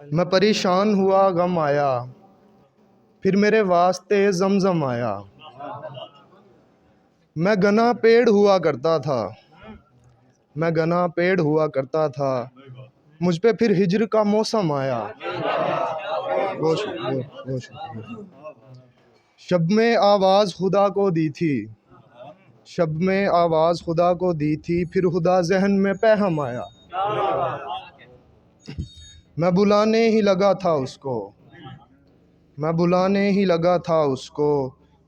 मैं परेशान हुआ गम आया, फिर मेरे वास्ते ज़मज़म आया। मैं घना पेड़ हुआ करता था, मैं घना पेड़ हुआ करता था, मुझ पे फिर हिज्र का मौसम आया। शब में आवाज़ खुदा को दी थी, शब में आवाज़ खुदा को दी थी, फिर खुदा जहन में पैहम आया। मैं बुलाने ही लगा था उसको, मैं बुलाने ही लगा था उसको,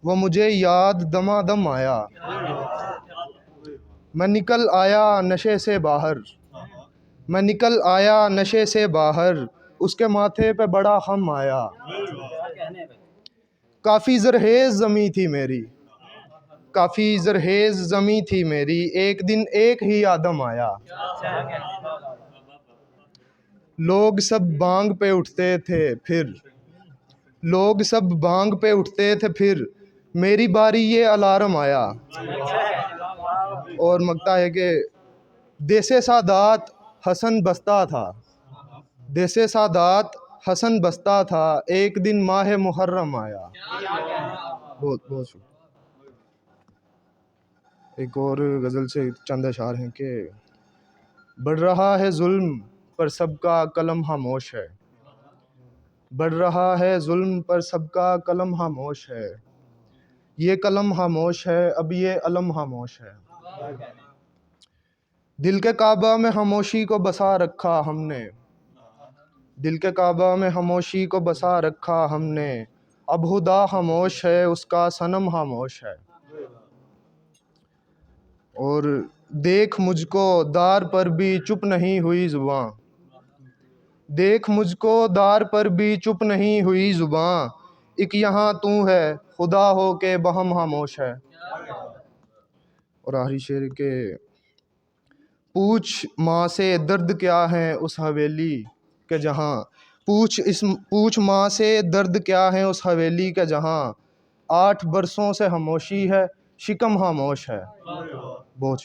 वो मुझे याद दमादम आया। मैं निकल आया नशे से बाहर, मैं निकल आया नशे से बाहर, उसके माथे पे बड़ा हम आया। काफ़ी ज़रहेज़ ज़मी थी मेरी, काफ़ी ज़रहेज़ ज़मी थी मेरी, एक दिन एक ही आदम आया। लोग सब बांग पे उठते थे फिर, लोग सब बांग पे उठते थे फिर, मेरी बारी ये अलार्म आया। और मकता है कि देसे सादात हसन बसता था, देसे सादात हसन बसता था, एक दिन माह मुहर्रम आया। बहुत बहुत शुक्रिया। एक और गज़ल से चंद अशार हैं कि बढ़ रहा है जुल्म पर सबका कलम खामोश है, बढ़ रहा है जुल्म पर सबका कलम खामोश है, ये कलम खामोश है, अब ये अलम खामोश है। दिल के काबा में खामोशी को बसा रखा हमने, दिल के काबा में खामोशी को बसा रखा हमने, अब खुदा खामोश है, उसका सनम खामोश है। और देख मुझको दार पर भी चुप नहीं हुई ज़ुबां, देख मुझको दार पर भी चुप नहीं हुई ज़ुबां, एक यहाँ तू है खुदा हो के बहम खामोश है। और आखिरी शेर के पूछ माँ से दर्द क्या है उस हवेली के जहाँ, पूछ माँ से दर्द क्या है उस हवेली के जहाँ, 8 बरसों से खामोशी है, शिकम खामोश है। बहुत